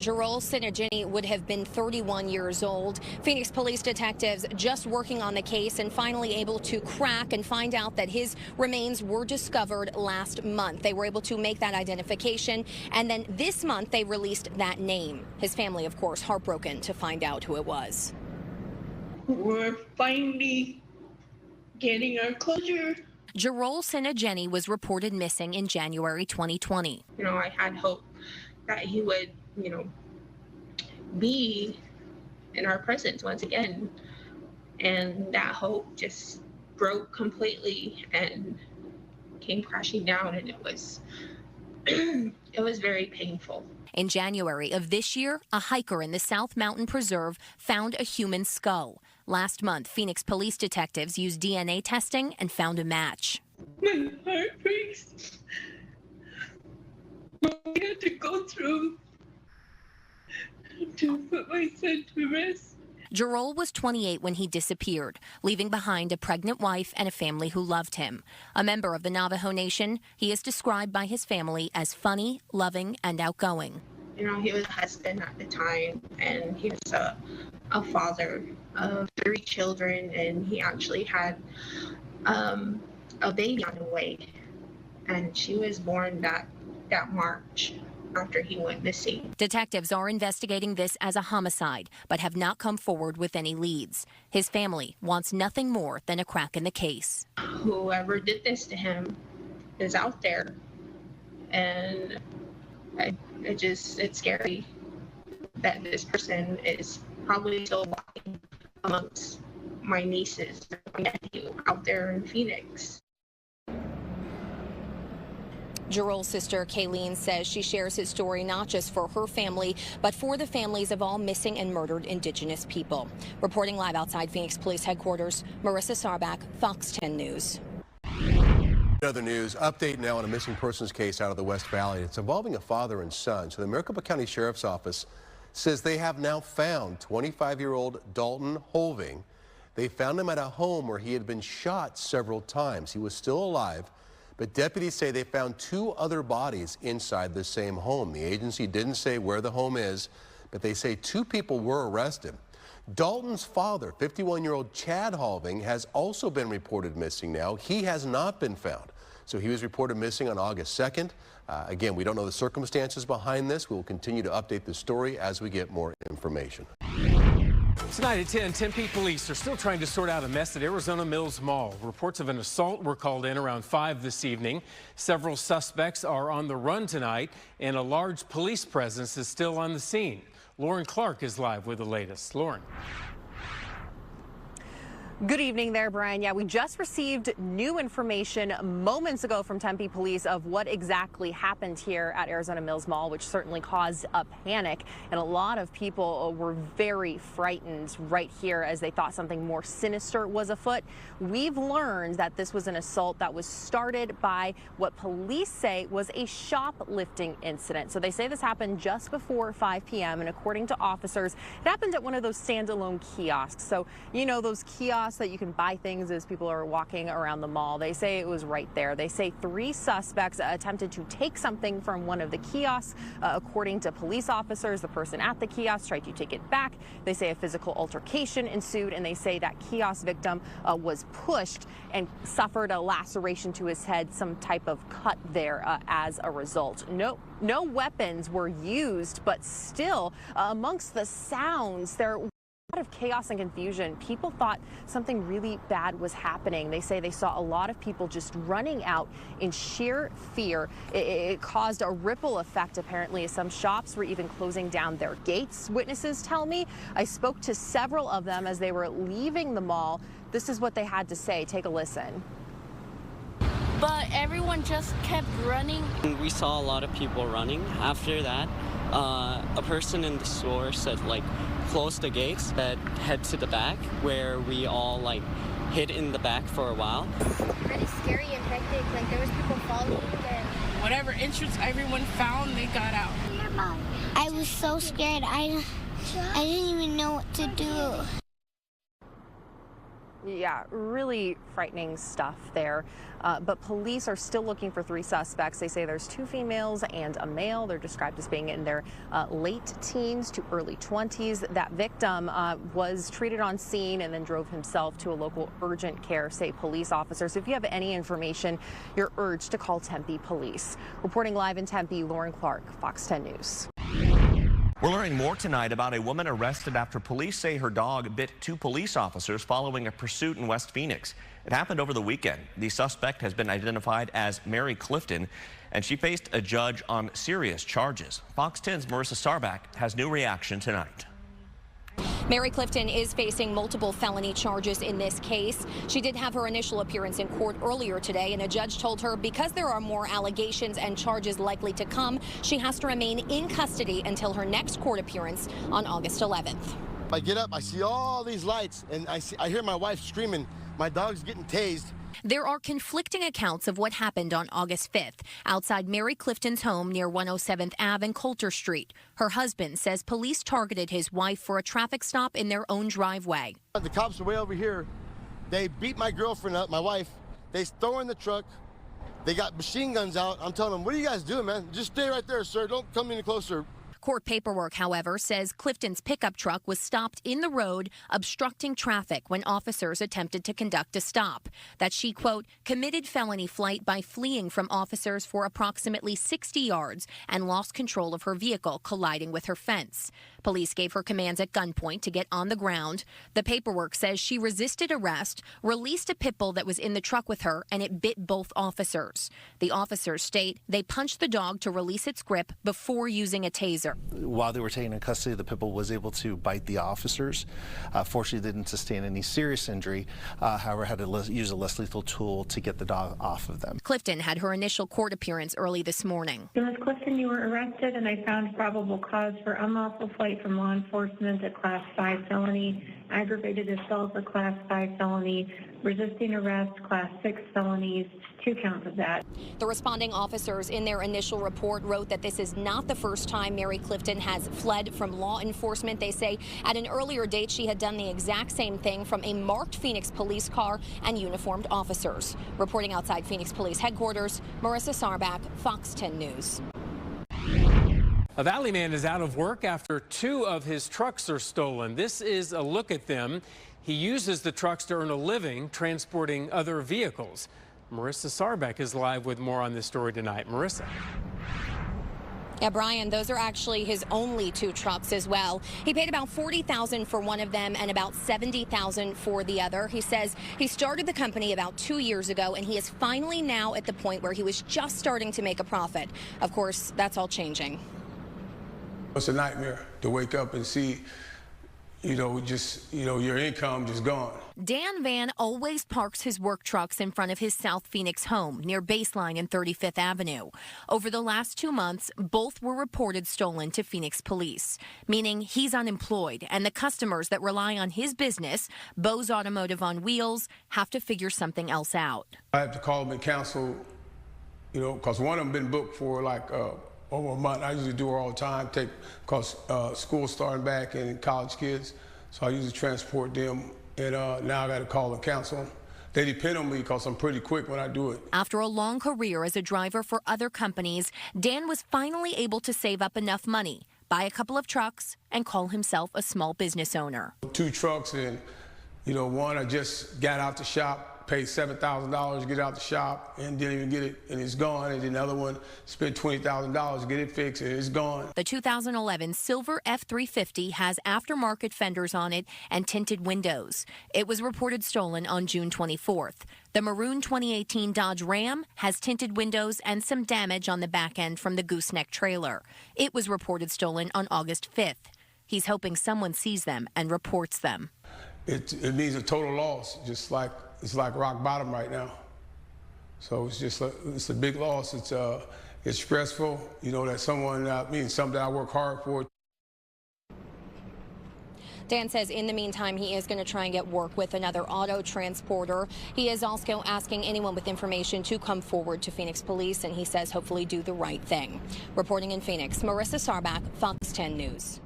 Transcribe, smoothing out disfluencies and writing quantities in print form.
Jerol Sinagini would have been 31 years old. Phoenix police detectives just working on the case and finally able to crack and find out that his remains were discovered last month. They were able to make that identification, and then this month they released that name. His family, of course, heartbroken to find out who it was. We're finally getting our closure. Jerol Sinagini was reported missing in January 2020. I had hope that he would, be in our presence once again. And that hope just broke completely and came crashing down, and it was very painful. In January of this year, a hiker in the South Mountain Preserve found a human skull. Last month, Phoenix police detectives used DNA testing and found a match. My heart breaks. We had to go through to put my son to rest. Jerol was 28 when he disappeared, leaving behind a pregnant wife and a family who loved him. A member of the Navajo Nation, he is described by his family as funny, loving, and outgoing. He was a husband at the time, and he was a father of 3 children, and he actually had a baby on the way, and she was born that March after he went missing. Detectives are investigating this as a homicide, but have not come forward with any leads. His family wants nothing more than a crack in the case. Whoever did this to him is out there, and it's scary that this person is probably still walking amongst my nieces and my nephew out there in Phoenix. Jerol's sister, Kayleen, says she shares his story not just for her family, but for the families of all missing and murdered Indigenous people. Reporting live outside Phoenix Police Headquarters, Marissa Sarbach, Fox 10 News. Other news, update now on a missing persons case out of the West Valley. It's involving a father and son. So the Maricopa County Sheriff's Office says they have now found 25-year-old Dalton Holving. They found him at a home where he had been shot several times. He was still alive. But deputies say they found 2 other bodies inside the same home. The agency didn't say where the home is, but they say 2 people were arrested. Dalton's father, 51-year-old Chad Holving, has also been reported missing now. He has not been found. So he was reported missing on August 2nd. Again, we don't know the circumstances behind this. We will continue to update the story as we get more information. Tonight at 10, Tempe police are still trying to sort out a mess at Arizona Mills Mall. Reports of an assault were called in around 5 this evening. Several suspects are on the run tonight, and a large police presence is still on the scene. Lauren Clark is live with the latest. Lauren. Good evening there, Brian. Yeah, we just received new information moments ago from Tempe police of what exactly happened here at Arizona Mills Mall, which certainly caused a panic. And a lot of people were very frightened right here as they thought something more sinister was afoot. We've learned that this was an assault that was started by what police say was a shoplifting incident. So they say this happened just before 5 p.m. And according to officers, it happened at one of those standalone kiosks. So, those kiosks that you can buy things as people are walking around the mall. They say it was right there. They say 3 suspects attempted to take something from one of the kiosks. According to police officers, the person at the kiosk tried to take it back. They say a physical altercation ensued, and they say that kiosk victim was pushed and suffered a laceration to his head, some type of cut there as a result. No weapons were used, but still amongst the sounds there lot of chaos and confusion. People thought something really bad was happening. They say they saw a lot of people just running out in sheer fear. It caused a ripple effect, apparently, as some shops were even closing down their gates. Witnesses tell me. I spoke to several of them as they were leaving the mall. This is what they had to say. Take a listen. But everyone just kept running. We saw a lot of people running. After that, a person in the store said, close the gates, that head to the back, where we all hid in the back for a while. Pretty scary and hectic. There was people following and whatever entrance everyone found, they got out. I was so scared. I didn't even know what to do. Yeah, really frightening stuff there. But police are still looking for 3 suspects. They say there's 2 females and a male. They're described as being in their late teens to early 20s. That victim was treated on scene and then drove himself to a local urgent care, say police officers. If you have any information, you're urged to call Tempe Police. Reporting live in Tempe, Lauren Clark, Fox 10 News. We're learning more tonight about a woman arrested after police say her dog bit 2 police officers following a pursuit in West Phoenix. It happened over the weekend. The suspect has been identified as Mary Clifton, and she faced a judge on serious charges. Fox 10's Marissa Sarback has new reaction tonight. Mary Clifton is facing multiple felony charges in this case. She did have her initial appearance in court earlier today, and a judge told her because there are more allegations and charges likely to come, she has to remain in custody until her next court appearance on August 11th. I get up, I see all these lights, and I hear my wife screaming, my dog's getting tased. There are conflicting accounts of what happened on August 5th outside Mary Clifton's home near 107th Ave and Coulter Street. Her husband says police targeted his wife for a traffic stop in their own driveway. The cops are way over here. They beat my girlfriend up, my wife. They throw her in the truck. They got machine guns out. I'm telling them, what are you guys doing, man? Just stay right there, sir. Don't come any closer. Court paperwork, however, says Clifton's pickup truck was stopped in the road, obstructing traffic when officers attempted to conduct a stop. That she, quote, committed felony flight by fleeing from officers for approximately 60 yards and lost control of her vehicle, colliding with her fence. Police gave her commands at gunpoint to get on the ground. The paperwork says she resisted arrest, released a pit bull that was in the truck with her, and it bit both officers. The officers state they punched the dog to release its grip before using a taser. While they were taken in custody, the pit bull was able to bite the officers. Fortunately, didn't sustain any serious injury. However, had to use a less lethal tool to get the dog off of them. Clifton had her initial court appearance early this morning. Ms. Clifton, you were arrested, and I found probable cause for unlawful flight from law enforcement, a Class 5 felony, aggravated assault, a Class 5 felony, resisting arrest, Class 6 felonies, 2 counts of that. The responding officers in their initial report wrote that this is not the first time Mary Clifton has fled from law enforcement. They say at an earlier date she had done the exact same thing from a marked Phoenix police car and uniformed officers. Reporting outside Phoenix Police Headquarters, Marissa Sarback, Fox 10 News. A Valley man is out of work after 2 of his trucks are stolen. This is a look at them. He uses the trucks to earn a living transporting other vehicles. Marissa Sarback is live with more on this story tonight. Marissa. Yeah, Brian, those are actually his only 2 trucks as well. He paid about $40,000 for one of them and about $70,000 for the other. He says he started the company about 2 years ago, and he is finally now at the point where he was just starting to make a profit. Of course, that's all changing. It's a nightmare to wake up and see, your income just gone. Dan Van always parks his work trucks in front of his South Phoenix home near Baseline and 35th Avenue. Over the last 2 months, both were reported stolen to Phoenix police, meaning he's unemployed, and the customers that rely on his business, Bose Automotive on Wheels, have to figure something else out. I have to call them and cancel, because one of them been booked for over a month. I usually do it all the time, because school's starting back and college kids, so I usually transport them, and now I got to call and cancel them. They depend on me because I'm pretty quick when I do it. After a long career as a driver for other companies, Dan was finally able to save up enough money, buy a couple of trucks, and call himself a small business owner. 2 trucks, and one I just got out the shop, paid $7,000 to get out the shop and didn't even get it, and it's gone. And then the other one spent $20,000 to get it fixed, and it's gone. The 2011 silver F350 has aftermarket fenders on it and tinted windows. It was reported stolen on June 24th. The maroon 2018 Dodge Ram has tinted windows and some damage on the back end from the gooseneck trailer. It was reported stolen on August 5th. He's hoping someone sees them and reports them. It means a total loss, it's like rock bottom right now. So it's a big loss. It's stressful, that someone, something that I work hard for. Dan says in the meantime, he is going to try and get work with another auto transporter. He is also asking anyone with information to come forward to Phoenix Police, and he says hopefully do the right thing. Reporting in Phoenix, Marissa Sarback, Fox 10 News.